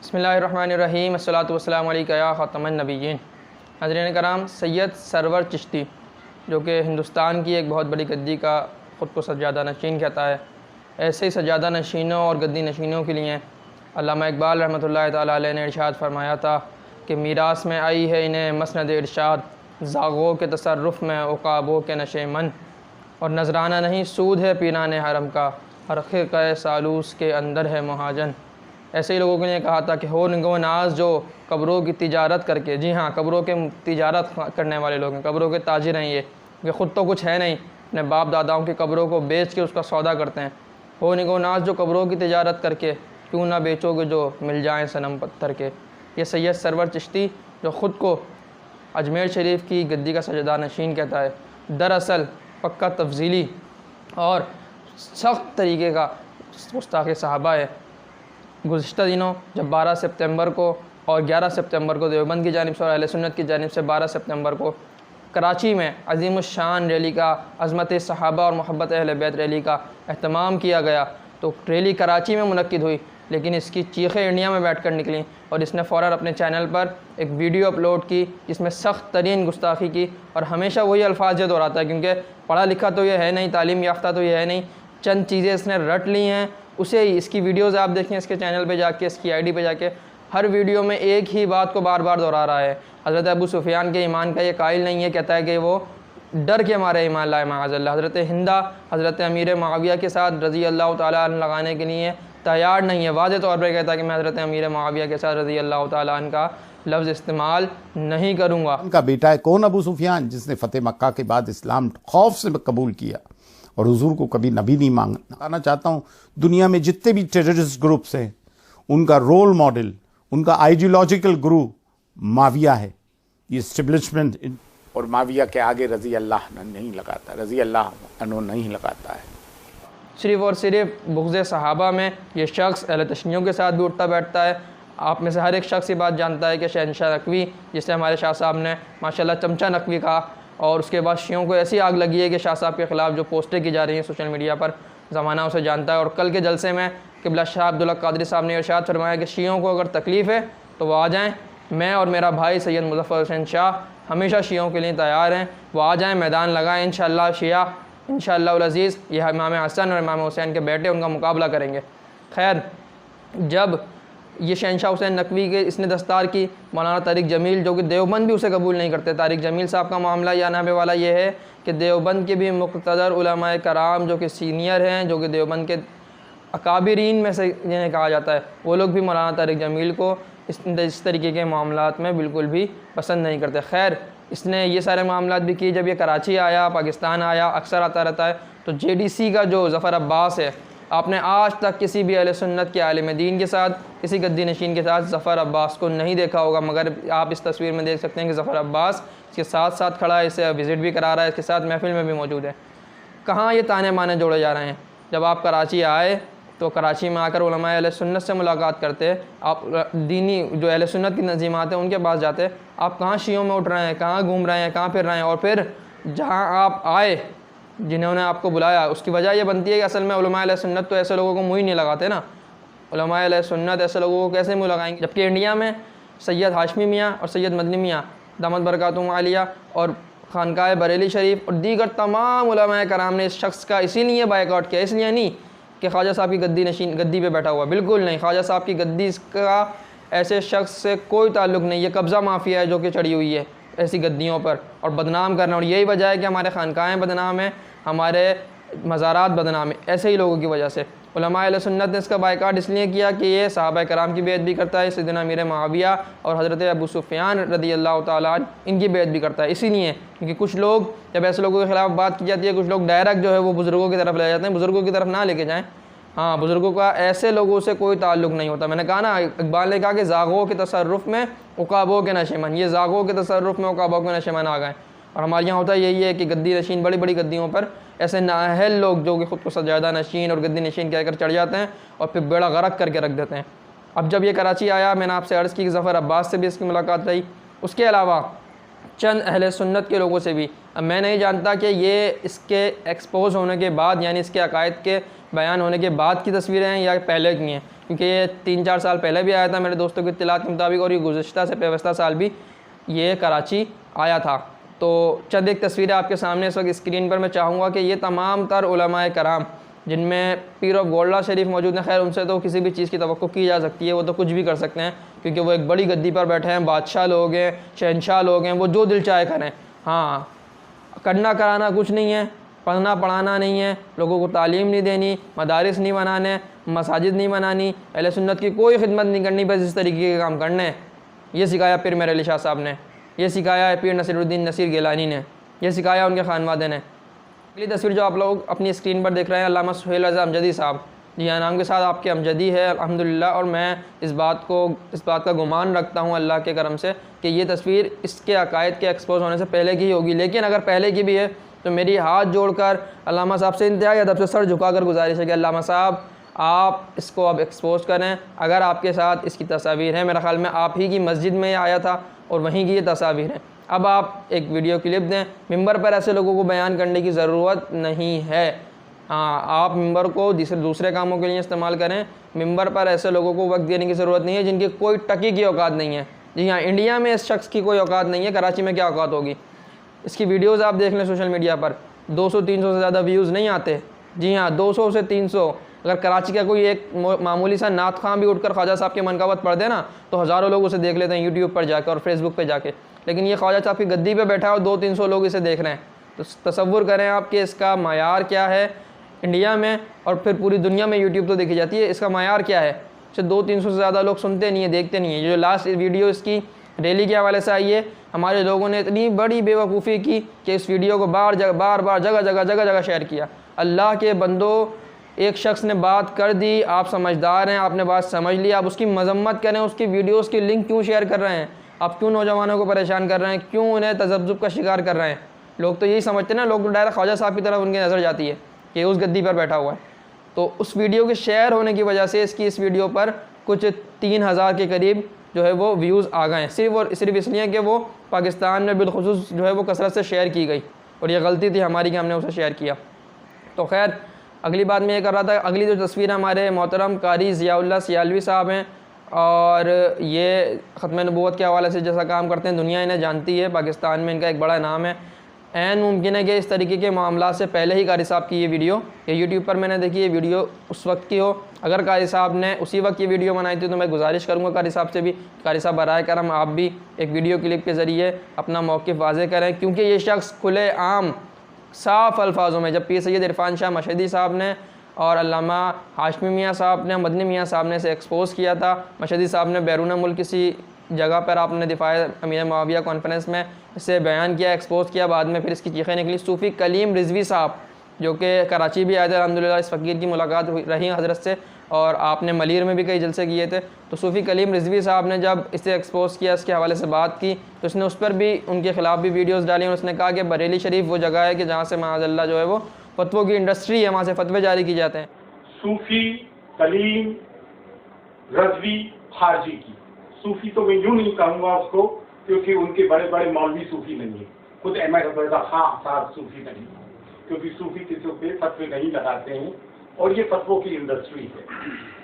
बिस्मिल्लाहिर्रहमानिर्रहीम अस्सलातु वस्सलामु अलैका या ख़ातमन नबिय्यीन। हज़रात कराम, सैयद सरवर चिश्ती जो कि हिंदुस्तान की एक बहुत बड़ी गद्दी का ख़ुद को सज्जादा नशीन कहता है, ऐसे ही सज्जादा नशीनों और गद्दी नशीनों के लिए अल्लामा इकबाल रहमतुल्लाहि तआला अलैह ने इरशाद फरमाया था कि मीरास में आई है इन्हें मसनद इरशाद, ज़ागों के तसर्रुफ़ में उक़ाबों के नशे मन, और नजराना नहीं सूद है पीराने हरम का, हर ख़िरक़े सालूस के अंदर है मुहाजन। ऐसे ही लोगों के लिए कहा था कि हो निगो नाज जो कब्रों की तिजारत करके, जी हाँ, कब्रों के तिजारत करने वाले लोग हैं, कब्रों के ताजिर हैं ये ख़ुद तो कुछ है नहीं, अपने बाप दादाओं की कब्रों को बेच के उसका सौदा करते हैं। हो निगो नाज जो कब्रों की तिजारत करके, क्यों ना बेचोगे जो मिल जाएँ सनम पत्थर के। ये सैयद सरवर चिश्ती जो ख़ुद को अजमेर शरीफ की गद्दी का सजदा नशीन कहता है, दरअसल पक्का तफजीली और सख्त तरीके का गुस्ताख़ सहाबा है। गुज़िश्ता दिनों जब 12 सितंबर को और 11 सितंबर को देवबंद की जानिब से और अहले सुन्नत की जानिब से 12 सितंबर को कराची में अज़ीमुश्शान रैली का, अज़मत सहाबा और मोहब्बत अहले बैत रैली का एहतमाम किया गया, तो रैली कराची में मुनक्किद हुई, लेकिन इसकी चीखें इंडिया में बैठ कर निकलीं और इसने फ़ौरन अपने चैनल पर एक वीडियो अपलोड की जिसमें सख्त तरीन गुस्ताखी की, और हमेशा वही अल्फाज दोहराता है क्योंकि पढ़ा लिखा तो ये है नहीं, तालीम याफ्ता तो ये है नहीं, चंद चीज़ें इसने रट ली हैं उसे ही। इसकी वीडियोज़ आप देखें इसके चैनल पे जाके, इसकी आईडी पे जाके, हर वीडियो में एक ही बात को बार बार दोहरा रहा है। हज़रत अबू सुफियान के ईमान का ये कायल नहीं है, कहता है कि वो डर के मारे ईमान लाए माअज़ल्लाह। हज़रत हिंदा हज़रत अमीर मुआविया के साथ रज़ी अल्लाह तआला अन्हु लगाने के लिए तैयार नहीं है, वाज़ेह तौर पर कहता है कि मैं हज़रत अमीर मुआविया के साथ रज़ी अल्लाह तआला अन्हु का लफ्ज़ इस्तेमाल नहीं करूँगा। उनका बेटा है कौन? अबू सुफियान, जिसने फ़तेह मक्का के बाद इस्लाम खौफ से कबूल किया और हुजूर को कभी नबी नहीं मांगना। चाहता हूँ दुनिया में जितने भी टेररिस्ट ग्रुप्स हैं उनका रोल मॉडल, उनका आइडियोलॉजिकल गुरु माविया है। ये एस्टेब्लिशमेंट और माविया के आगे रज़ी अल्लाह नहीं लगाता, रज़ी अल्लाह अन्हु नहीं लगाता है। सिर्फ़ और सिर्फ बुग़्ज़ सहाबा में ये शख्स अहले तशन्नुओं के साथ भी उठता बैठता है। आप में से हर एक शख्स ये बात जानता है कि शहंशाह नकवी, जिसे हमारे शाह साहब ने माशाल्लाह चमचा नकवी कहा, और उसके बाद शियों को ऐसी आग लगी है कि शाह साहब के ख़िलाफ़ जो पोस्टें की जा रही हैं सोशल मीडिया पर, ज़माना उसे जानता है। और कल के जलसे में क़िबला शाह अब्दुल्ला क़ादरी साहब ने इरशाद फरमाया कि शियों को अगर तकलीफ़ है तो वो आ जाएँ, मैं और मेरा भाई सैयद मुज़फ़्फ़र हुसैन शाह हमेशा शियों के लिए तैयार हैं, वो आ जाएँ, मैदान लगाएँ, इंशाअल्लाह शिया इंशाअल्लाह अज़ीज़ यह इमाम हसन और इमाम हुसैन के बेटे उनका मुकाबला करेंगे। खैर, जब ये शहंशाह हुसैन नकवी के इसने दस्तार की, मौलाना तारिक जमील जो कि देवबंद भी उसे कबूल नहीं करते, तारिक जमील साहब का मामला या नाबे वाला ये है कि देवबंद के भी मुक़्तदर उलमाए कराम जो कि सीनियर हैं, जो कि देवबंद के अकाबिरीन में से जिन्हें कहा जाता है, वो लोग भी मौलाना तारिक जमील को इस तरीके के मामलात में बिल्कुल भी पसंद नहीं करते। खैर, इसने ये सारे मामलात भी किए। जब ये कराची आया, पाकिस्तान आया, अक्सर आता रहता है, तो JDC का जो ज़फ़र अब्बास है, आपने आज तक किसी भी अहले सुन्नत के आलिम दीन के साथ, किसी गद्दी नशीन के साथ ज़फ़र अब्बास को नहीं देखा होगा, मगर आप इस तस्वीर में देख सकते हैं कि ज़फ़र अब्बास इसके साथ साथ खड़ा है, इसे विज़िट भी करा रहा है, इसके साथ महफ़िल में भी मौजूद है। कहाँ ये ताने माने जोड़े जा रहे हैं? जब आप कराची आए तो कराची में आकर उलमाए अहले सुन्नत से मुलाकात करते, आप दीनी जो अहले सुन्नत की नज़ीमात हैं उनके पास जाते, आप कहाँ शियों में उठ रहे हैं, कहाँ घूम रहे हैं, कहाँ फिर रहे हैं? और फिर जहाँ आप आए, जिन्होंने आपको बुलाया, उसकी वजह यह बनती है कि असल में उलमाए अहले सुन्नत तो ऐसे लोगों को मुँह ही नहीं लगाते ना। उलमाए अहले सुन्नत ऐसे लोगों को कैसे मुँह लगाएंगे? जबकि इंडिया में सैयद हाशमी मियाँ और सैयद मदनी मियाँ दामद बरकातुहुम आलिया और खानकाह बरेली शरीफ और दीगर तमाम उलमाए कराम ने इस शख्स का इसीलिए बायकॉट किया, इसलिए नहीं कि ख्वाजा साहब की गद्दी पे बैठा हुआ, बिल्कुल नहीं। ख्वाजा साहब की गद्दी का ऐसे शख्स से कोई ताल्लुक़ नहीं। ये कब्ज़ा माफिया है जो कि चढ़ी हुई है ऐसी गद्दियों पर और बदनाम करना, और यही वजह है कि हमारे खानकाहें बदनाम हैं, हमारे मज़ारात बदनाम हैं, ऐसे ही लोगों की वजह से। उलमाए अहले सुन्नत ने इसका बायकॉट इसलिए किया कि ये सहाबा कराम की बेइज्जती भी करता है, सैयदना अमीर मुआविया और हज़रत अबू सुफियान रज़ी अल्लाह तआला अन्हु इनकी बेइज्जती भी करता है। इसीलिए क्योंकि कुछ लोग, जब ऐसे लोगों के ख़िलाफ़ बात की जाती है, कुछ लोग डायरेक्ट जो है वो बुज़ुर्गों की तरफ ले जाते हैं। बुज़ुर्गों की तरफ ना लेके जाएँ, हाँ, बुज़ुर्गों का ऐसे लोगों से कोई ताल्लुक़ नहीं होता। मैंने कहा ना, इकबाल ने कहा कि ज़ागों के तसर्रुफ़ में उक़ाबों के नशेमन, ये ज़ागों के तसर्रुफ़ में उक़ाबों के नशेमन आ गए। और हमारे यहाँ होता यही है कि गद्दी नशीन, बड़ी बड़ी गद्दियों पर ऐसे नाअहल लोग जो कि ख़ुद को सज्जादा नशीन और गद्दी नशीन कहकर चढ़ जाते हैं और फिर बेड़ा गर्क करके रख देते हैं। अब जब ये कराची आया, मैंने आपसे अर्ज़ की कि ज़फ़र अब्बास से भी इसकी मुलाकात रही। उसके अलावा चंद अहले सुन्नत के लोगों से भी। अब मैं नहीं जानता कि ये इसके एक्सपोज होने के बाद, यानी इसके अकायद के बयान होने के बाद की तस्वीरें हैं या पहले की हैं, क्योंकि ये 3-4 साल पहले भी आया था मेरे दोस्तों की इत्तलात के मुताबिक, और ये गुज़श्ता से पेवस्ता साल भी ये कराची आया था। तो चंद एक तस्वीरें आपके सामने इस वक्त स्क्रीन पर मैं चाहूँगा कि ये तमाम तर उलमाए कराम, जिनमें पीर ऑफ गोल्डा शरीफ मौजूद हैं। खैर उनसे तो किसी भी चीज़ की तवक्को की जा सकती है, वो तो कुछ भी कर सकते हैं, क्योंकि वो एक बड़ी गद्दी पर बैठे हैं, बादशाह लोग हैं, शहनशाह लोग हैं, वो जो दिल चाहे करें। हाँ, करना कराना कुछ नहीं है, पढ़ना पढ़ाना नहीं है, लोगों को तालीम नहीं देनी, मदारिस नहीं बनाने, मसाजिद नहीं बनानी, अहले सुन्नत की कोई खिदमत नहीं करनी, बस इस तरीके के काम करने। ये सिखाया पीर मेरे अली शाह साहब ने, ये सिखाया है पीर नसीरुद्दीन नसीर गिलानी ने, ये सिखाया उनके खानवादे ने। अगली तस्वीर जो आप लोग अपनी स्क्रीन पर देख रहे हैं, अल्लामा सुहेल रज़ा अमजदी साहब। जी हाँ, नाम के साथ आपके अमजदी है अल्हम्दुलिल्लाह, और मैं इस बात का गुमान रखता हूँ अल्लाह के करम से कि ये तस्वीर इसके अकायद के एक्सपोज होने से पहले की ही होगी। लेकिन अगर पहले की भी है तो मेरी हाथ जोड़कर अल्लामा साहब से इंतहाई अदब से सर झुकाकर गुजारिश है कि अल्लामा साहब आप इसको अब एक्सपोज करें। अगर आपके साथ इसकी तस्वीर है, मेरा ख्याल में आप ही की मस्जिद में आया था और वहीं की ये तस्वीर है, अब आप एक वीडियो क्लिप दें। मिंबर पर ऐसे लोगों को बयान करने की ज़रूरत नहीं है। हाँ, आप मिंबर को दूसरे कामों के लिए इस्तेमाल करें, मिंबर पर ऐसे लोगों को वक्त देने की ज़रूरत नहीं है जिनकी कोई टकी की औकात नहीं है। जी हाँ, इंडिया में इस शख्स की कोई औकात नहीं है, कराची में क्या औकात होगी। इसकी वीडियोज़ आप देख लें सोशल मीडिया पर, 200-300 से ज़्यादा व्यूज़ नहीं आते। जी हाँ, 200 से 300। अगर कराची का कोई एक मामूली सा नात खां भी उठकर ख्वाजा साहब के मनकावत पढ़ देना तो हज़ारों लोग उसे देख लेते हैं यूट्यूब पर जाकर और फेसबुक पर जाके। लेकिन ये ख्वाजा साहब की गद्दी पे बैठा है और 200-300 लोग इसे देख रहे हैं, तो तसव्वुर करें आप कि इसका मायार क्या है इंडिया में, और फिर पूरी दुनिया में यूट्यूब तो देखी जाती है, इसका मायार क्या है। इसे 200-300 से ज़्यादा लोग सुनते नहीं है, देखते नहीं है। जो लास्ट वीडियो इसकी रैली के हवाले से आई है, हमारे लोगों ने इतनी बड़ी बेवकूफ़ी की कि इस वीडियो को बार बार जगह जगह शेयर किया। अल्लाह के बंदो, एक शख्स ने बात कर दी, आप समझदार हैं, आपने बात समझ ली, आप उसकी मजम्मत करें, उसकी वीडियोस की लिंक क्यों शेयर कर रहे हैं, आप क्यों नौजवानों को परेशान कर रहे हैं, क्यों उन्हें तजब्जुब का शिकार कर रहे हैं। लोग तो यही समझते हैं ना, लोग तो डायरेक्ट ख्वाजा साहब की तरफ उनकी नज़र जाती है कि उस गद्दी पर बैठा हुआ है। तो उस वीडियो के शेयर होने की वजह से इसकी इस वीडियो पर कुछ 3000 के करीब जो है वो व्यूज़ आ गए हैं, सिर्फ इसलिए कि वो पाकिस्तान में बिलखुसूस जो है वो कसरत से शेयर की गई, और ये गलती थी हमारी कि हमने उसे शेयर किया। तो खैर, अगली बात मैं ये कर रहा था, अगली जो तस्वीर हमारे मोहतरम कारी ज़ियाउल्लाह सियालवी साहब हैं, और ये ख़त्म नबूवत के हवाले से जैसा काम करते हैं दुनिया इन्हें जानती है, पाकिस्तान में इनका एक बड़ा नाम है। ऐन मुमकिन है कि इस तरीके के मामला से पहले ही कारी साहब की ये वीडियो यूट्यूब पर मैंने देखी, ये वीडियो उस वक्त की हो। अगर कारी साहब ने उसी वक्त ये वीडियो बनाई थी तो मैं गुजारिश करूँगा कारी साहब से भी, कारी साहब बराए करम आप भी एक वीडियो क्लिप के ज़रिए अपना मौक़िफ़ वाज़े करें, क्योंकि ये शख्स खुले आम साफ़ अल्फाजों में, जब पीर सैयद इरफान शाह मशहदी साहब ने और अल्लामा हाशमी मियाँ साहब ने, मदनी मियाँ साहब ने इसे एक्सपोज़ किया था। मशहदी साहब ने बैरून मुल्क किसी जगह पर आपने दिफाए अमीर मुआविया कॉन्फ्रेंस में इसे बयान किया, एक्सपोज़ किया, बाद में फिर इसकी चीखें निकली। सूफ़ी कलीम रिजवी साहब जो कि कराची भी आए थे, अल्हम्दुलिल्लाह इस फ़कीर की मुलाकात रही हज़रत से, और आपने मलीर में भी कई जलसे किए थे। तो सूफ़ी कलीम रिजवी साहब ने जब इसे एक्सपोज़ किया, इसके हवाले से बात की, तो उसने उस पर भी उनके ख़िलाफ़ भी वीडियोज़ डाली, और उसने कहा कि बरेली शरीफ वो जगह है कि जहाँ से माअज़ल्लाह जो है वो फतवों की इंडस्ट्री है, वहाँ से फतवे जारी किए जाते हैं। सूफ़ी कलीम रज़वी खारजी की, सूफ़ी तो मैं यूँ नहीं कहूँगा उसको, क्योंकि उनके बड़े बड़े मौलवी सूफ़ी नहीं है, खुद अहमद रज़ा खां साहब सूफ़ी नहीं, क्योंकि सूफ़ी किसी पे फतवे नहीं लगाते हैं, और ये फतवों की इंडस्ट्री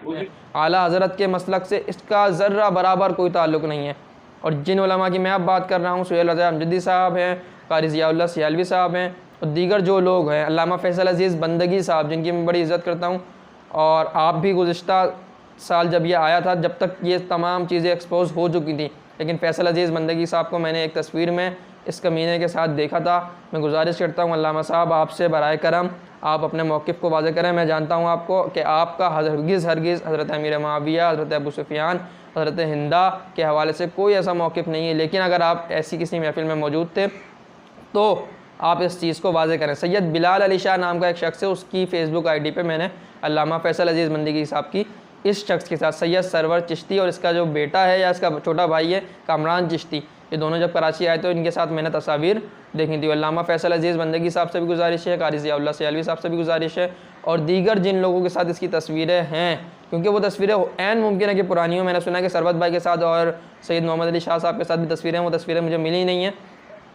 है। आला हज़रत के मसलक से इसका ज़र्रा बराबर कोई ताल्लुक़ नहीं है। और जिन उलमा की मैं अब बात कर रहा हूँ, सुहेल रज़ा अमजदी साहब हैं, कारी ज़ियाउल्लाह सियालवी साहब हैं, और दीगर जो लोग हैं, अल्लामा फ़ैसल अज़ीज़ बंदगी साहब जिनकी मैं बड़ी इज़्ज़त करता हूँ, और आप भी गुज़िश्ता साल जब ये आया था, जब तक ये तमाम चीज़ें एक्सपोज हो चुकी थी, लेकिन फ़ैसल अज़ीज़ बंदगी साहब को मैंने एक तस्वीर में इस कमीने के साथ देखा था। मैं गुजारिश करता हूँ अल्लामा साहब आपसे बराए करम आप अपने मौक़िफ़ को वाज़े करें। मैं जानता हूँ आपको कि आपका हरगिज़ हज़रत अमीर मुआविया, हज़रत अबू सुफ़ियान, हज़रत हिंदा के हवाले से कोई ऐसा मौक़िफ़ नहीं है, लेकिन अगर आप ऐसी किसी महफ़िल में मौजूद थे तो आप इस चीज़ को वाज़े करें। सैयद बिलाल अली शाह नाम का एक शख्स है, उसकी फ़ेसबुक ID पे मैंने अल्लामा फ़ैसल अज़ीज़ बंदगी साहब की इस शख्स के साथ सैयद सरवर चिश्ती और इसका जो बेटा है या इसका छोटा भाई है कामरान चिश्ती, ये दोनों जब कराची आए तो इनके साथ मैंने तस्वीर देखी थी। अल्लामा फ़ैसल अज़ीज़ बंदगी साहब से भी गुजारिश है, कारी ज़ियाउल्लाह सियालवी साहब से भी गुजारिश है, और दीगर जिन लोगों के साथ इसकी तस्वीरें हैं, क्योंकि वो तस्वीरें ऐन मुमकिन है कि पुरानी हो। मैंने सुना है कि सरवत भाई के साथ और सैयद मोहम्मद अली शाह साहब के साथ भी तस्वीरें, वो तस्वीरें मुझे मिली नहीं हैं,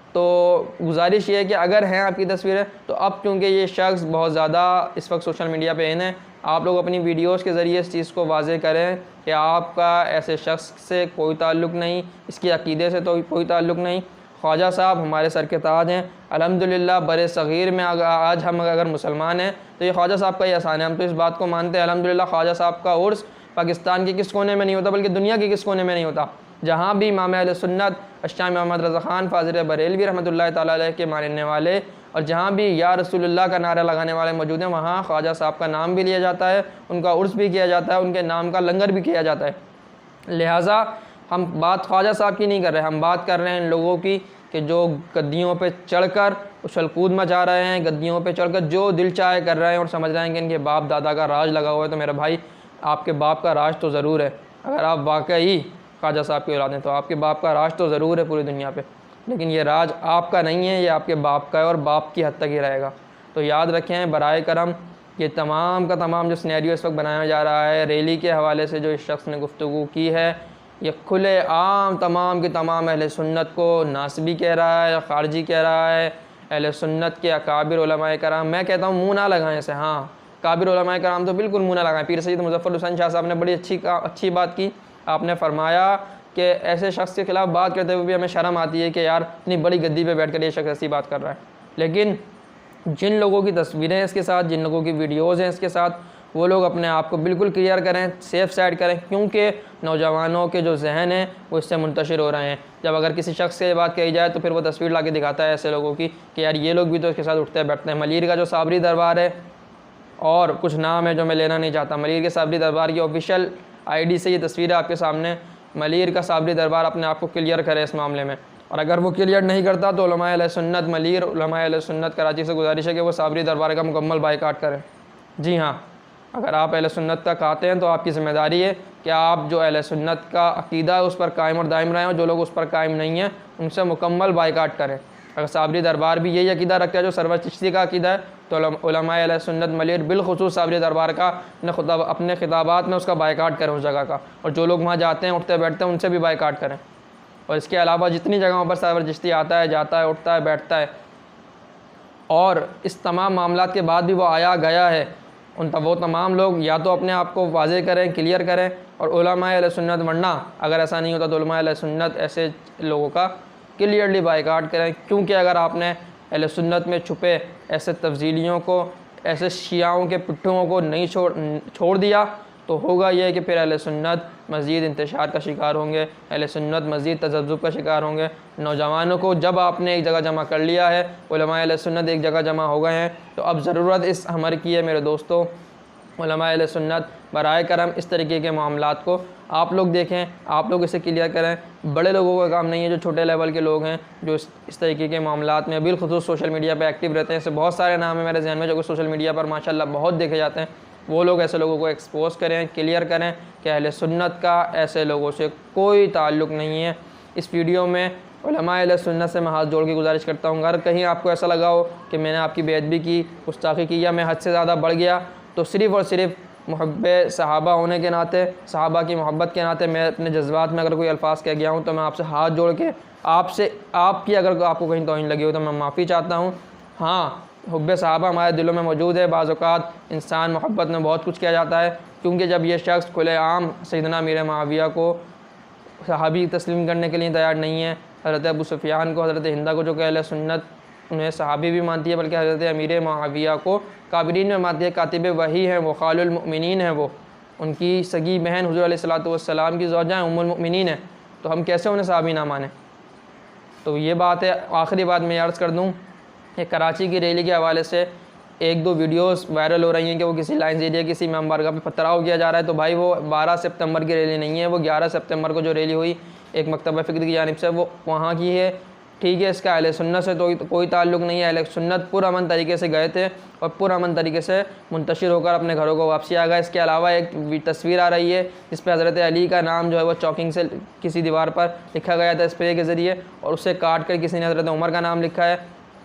तो गुजारिश ये है कि अगर हैं आपकी तस्वीरें, तो अब क्योंकि ये शख्स बहुत ज़्यादा इस वक्त सोशल मीडिया पे इन है, आप लोग अपनी वीडियोस के ज़रिए इस चीज़ को वाज़े करें कि आपका ऐसे शख्स से कोई ताल्लुक़ नहीं, इसके अक़ीदे से तो कोई ताल्लुक़ नहीं। ख्वाजा साहब हमारे सर के ताज हैं, अल्हम्दुलिल्लाह बर सग़ीर में आज हम अगर मुसलमान हैं तो ये ख्वाजा साहब का ही एहसान है। हम तो इस बात को मानते हैं अल्हम्दुलिल्लाह, ख्वाजा साहब का उर्स पाकिस्तान के किस कोने में नहीं होता, बल्कि दुनिया के किस कोने में नहीं होता। जहाँ भी इमाम अहले सुन्नत अश्शाम मोहम्मद रज़ा ख़ान फ़ाज़िल बरेलवी रहमतुल्लाह ताला अलैह के मानने वाले और जहाँ भी या रसूलुल्लाह का नारा लगाने वाले मौजूद हैं, वहाँ ख्वाजा साहब का नाम भी लिया जाता है, उनका उर्स भी किया जाता है, उनके नाम का लंगर भी किया जाता है। लिहाजा हम बात ख्वाजा साहब की नहीं कर रहे, हम बात कर रहे हैं इन लोगों की कि जो गद्दियों पे चढ़कर उछल कूद मचा रहे हैं, गद्दियों पे चढ़कर जो दिल चाहे कर रहे हैं और समझ रहे हैं कि इनके बाप दादा का राज लगा हुआ है। तो मेरा भाई, आपके बाप का राज तो ज़रूर है, अगर आप वाकई ख्वाजा साहब की औलाद हैं तो आपके बाप का राज तो ज़रूर है पूरी दुनिया पे, लेकिन ये राज आपका नहीं है, ये आपके बाप का है और बाप की हद तक ही रहेगा। तो याद रखें बराए करम, ये तमाम का तमाम जो सिनेरियो इस वक्त बनाया जा रहा है रैली के हवाले से, जो इस शख्स ने गुफ्तगू की है, ये खुले आम तमाम के तमाम अहले सुन्नत को नासबी कह रहा है, खारजी कह रहा है, अहले सुन्नत के अकाबिर उलमाए कराम। मैं कहता हूँ मुँह ना लगाएं इसे, हाँ काबिर उलमाए कराम तो बिल्कुल मुँह ना लगाएं। पीर सैयद मुज़फ़्फ़र हुसैन शाह साहब ने बड़ी अच्छी बात की। आपने फरमाया कि ऐसे शख्स के ख़िलाफ़ बात करते हुए भी हमें शर्म आती है कि यार इतनी बड़ी गद्दी पे बैठ कर ये शख्स ऐसी बात कर रहा है। लेकिन जिन लोगों की तस्वीरें हैं इसके साथ, जिन लोगों की वीडियोज़ हैं इसके साथ, वो लोग अपने आप को बिल्कुल क्लियर करें, सेफ़ साइड करें, क्योंकि नौजवानों के जो जहन हैं वो इससे मुंतशिर हो रहे हैं। जब अगर किसी शख्स से बात कही जाए तो फिर वो तस्वीर ला के दिखाता है ऐसे लोगों की कि यार ये लोग भी तो इसके साथ उठते बैठते हैं। मलीर का जो साबरी दरबार है, और कुछ नाम है जो मैं लेना नहीं चाहता, मलीर के साबरी दरबार की ऑफिशियल ID से ये तस्वीर है आपके सामने। मलीर का साबरी दरबार अपने आप को क्लियर करे इस मामले में, और अगर वो क्लियर नहीं करता तो उलमाए अहले सुन्नत मलीर, उलमाए अहले सुन्नत कराची से गुजारिश है कि वो साबरी दरबार का मुकम्मल बाइकाट करें। जी हाँ, अगर आप अहले सुन्नत तक आते हैं तो आपकी ज़िम्मेदारी है कि आप जो अहले सुन्नत का अक़ीदा है उस पर कायम और दायम रहें, और जो लोग उस पर कायम नहीं हैं उनसे मुकम्मल बाइकाट करें। अगर साबरी दरबार भी यही अक़ीदा रखता है जो सरवर चिश्ती का अक़ीदा है, तो उलमाए अहले सुन्नत मलीर बिलखुसूस साबरी दरबार का अपने खिताबात में उसका बाइकाट करें उस जगह का, और जो लोग वहाँ जाते हैं उठते बैठते हैं उनसे भी बाइकाट करें। और इसके अलावा जितनी जगहों पर सरवर चिश्ती आता है, जाता है, उठता है, बैठता है, और इस तमाम मामलात के बाद भी वो आया गया है, वो तमाम लोग या तो अपने आप को वाज़े करें, क्लियर करें, और उलमाए अहले सुन्नत, वरना अगर ऐसा नहीं होता तो उलमाए अहले सुन्नत ऐसे लोगों का क्लियरली बाइकाट करें। क्योंकि अगर आपने अहले सुन्नत में छुपे ऐसे तफजीलियों को, ऐसे शियाओं के पिट्ठुओं को नहीं छोड़ दिया तो होगा ये कि फिर अहले सुन्नत मज़ीद इंतशार का शिकार होंगे, अहले सुन्नत मज़ीद तज़ब्ज़ुब का शिकार होंगे। नौजवानों को जब आपने एक जगह जमा कर लिया है, उलमाए अहले सुन्नत एक जगह जमा हो गए हैं, तो अब ज़रूरत इस अमर की है मेरे दोस्तों, उलमाए अहले सुन्नत बराए करम इस तरीके के मामलात को आप लोग देखें, आप लोग इसे क्लियर करें। बड़े लोगों का काम नहीं है, जो छोटे लेवल के लोग हैं जो इस तरीके के मामलात में बिलखुसूस सोशल मीडिया पर एक्टिव रहते हैं। ऐसे बहुत सारे नाम हैं मेरे जहन में जो कि सोशल मीडिया पर माशाल्लाह बहुत देखे जाते हैं। वो लोग ऐसे लोगों को एक्सपोज करें, क्लियर करें कि अहले सुन्नत का ऐसे लोगों से कोई ताल्लुक़ नहीं है। इस वीडियो में उलमाए अहले सुन्नत से मैं हाथ जोड़ के गुजारिश करता हूँ, अगर कहीं आपको ऐसा लगा हो कि मैंने आपकी बेअदबी की, गुस्ताखी की, या मैं हद से ज़्यादा बढ़ गया, तो सिर्फ़ और सिर्फ मुहब्बे सहाबा होने के नाते, सहाबा की मोहब्बत के नाते मैं अपने जज्बात में अगर कोई अल्फाज कह गया हूँ तो मैं आपसे हाथ जोड़ के आपकी अगर आपको कहीं तौहीन लगी हो तो मैं माफ़ी चाहता हूँ। हाँ, हुब्बे सहाबा हमारे दिलों में मौजूद है। बाज़ औक़ात इंसान मोहब्बत में बहुत कुछ किया जाता है, क्योंकि जब ये शख्स खुलेआम सैयदना अमीर मुआविया को सहाबी तस्लीम करने के लिए तैयार नहीं है, हज़रत अबू सुफ़ियान को, हज़रत हिंदा को जो कि अहले सुन्नत उन्हें सहाबी भी मानती है, बल्कि हज़रत अमीर मुआविया को काबिरीन में मानती है, कातिब वही हैं वो, खालुल मुमिनीन हैं वो, उनकी सगी बहन हुज़ूर अलैहिस्सलातु वस्सलाम की ज़ौजा उम्मुल मुमिनीन है, तो हम कैसे उन्हें सहाबी ना माने। तो ये बात है। आखिरी बात मैं अर्ज़ कर दूँ, कराची की रैली के हवाले से एक दो वीडियोस वायरल हो रही हैं कि वो किसी लाइन्स एरिया किसी इमाम बारगाह पे पथराव किया जा रहा है। तो भाई वो 12 सितंबर की रैली नहीं है, वो 11 सितंबर को जो रैली हुई एक मकतबा फ़िक्र की जानिब से, वो वहाँ की है। ठीक है, इसका अहले सुन्नत से तो कोई ताल्लुक़ नहीं है। अहले सुन्नत पुरअमन तरीके से गए थे और पुरअमन तरीके से मुंतशिर होकर अपने घरों को वापसी आ गए। इसके अलावा एक तस्वीर आ रही है जिस पर हज़रत अली का नाम जो है वो चॉकिंग से किसी दीवार पर लिखा गया था स्प्रे के ज़रिए, और उससे काट कर किसी ने हज़रत उमर का नाम लिखा है।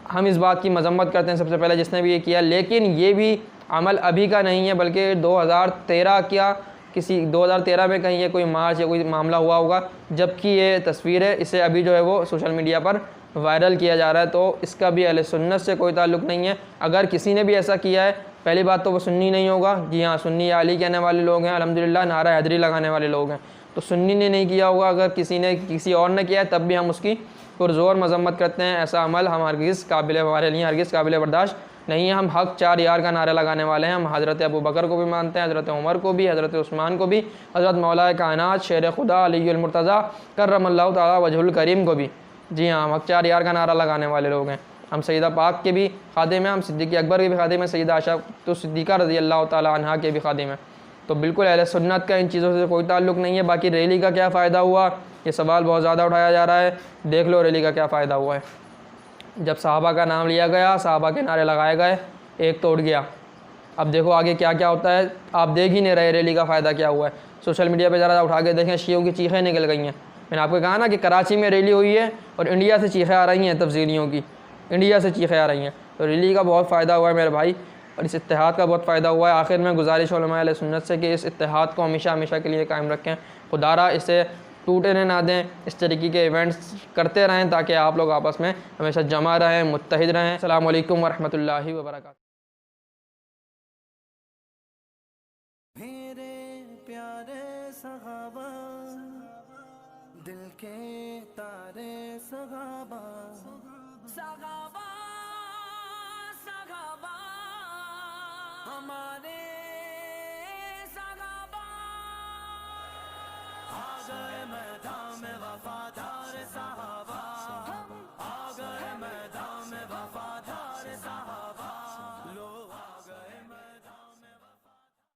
हम इस बात की मजम्मत करते हैं सबसे पहले जिसने भी ये किया, लेकिन ये भी अमल अभी का नहीं है, बल्कि 2013 का किसी 2013 में कहीं ये कोई मार्च या कोई मामला हुआ होगा, जबकि ये तस्वीर है इसे अभी जो है वो सोशल मीडिया पर वायरल किया जा रहा है। तो इसका भी अहले सुन्नत से कोई ताल्लुक़ नहीं है। अगर किसी ने भी ऐसा किया है, पहली बात तो वो सुन्नी नहीं होगा। जी हाँ, सुन्नी या अली कहने वाले लोग हैं, अल्हम्दुलिल्लाह नारा हैदरी लगाने वाले लोग हैं, तो सुन्नी ने नहीं किया होगा। अगर किसी और ने किया है तब भी हम उसकी पुरज़ोर मजम्मत करते हैं। ऐसा अमल हम हमारे लिए हरगिज़ काबिल बर्दाश्त नहीं है। हम हक़ 4 यार का नारा लगाने वाले हैं। हम हज़रत अबू बकर को भी मानते हैं, हज़रत उमर को भी, हज़रत उस्मान को भी, हज़रत मौला कायनात शेर खुदा अलीउल मुर्तज़ा कर्रमल्लाहु तआला वजहुल करीम को भी। जी हाँ, हम हक़ 4 यार का नारा लगाने वाले लोग हैं। हम सईदा पाक के भी खादिम हैं, हम सिद्दीक़ अकबर के भी खादिम हैं, सईदा आयशा तो सिद्दीक़ा रज़ी अल्लाह तआला अन्हा के भी खादिम हैं। तो बिल्कुल अहले सुन्नत का इन चीज़ों से कोई ताल्लुक़ नहीं है। बाकी रैली का क्या फ़ायदा हुआ, ये सवाल बहुत ज़्यादा उठाया जा रहा है। देख लो रैली का क्या फ़ायदा हुआ है। जब सहाबा का नाम लिया गया, सहाबा के नारे लगाए गए, एक तो उठ गया। अब देखो आगे क्या क्या होता है, आप देख ही नहीं रहे रैली का फ़ायदा क्या हुआ है। सोशल मीडिया पे ज़रा उठा के देखें, शियों की चीखें निकल गई हैं। मैंने आपको कहा ना कि कराची में रैली हुई है और इंडिया से चीखें आ रही हैं, तफसीलियों की इंडिया से चीखें आ रही हैं। तो रैली का बहुत फ़ायदा हुआ है मेरे भाई, और इस इत्तेहाद का बहुत फ़ायदा हुआ है। आखिर में गुजारिश उलमा अहले सुन्नत से कि इस इत्तेहाद को हमेशा हमेशा के लिए कायम रखें। खुदारा इसे टूटने ना दें, इस तरीके के इवेंट्स करते रहें ताकि आप लोग आपस में हमेशा जमा रहें, मुत्तहिद रहें। अस्सलामु अलैकुम वरहमतुल्लाहि वबरकातुहू। मेरे प्यारे सहाबा, दिल के तारे सहाबा, सहाबा सहाबा हमारे सहाबा आ गए।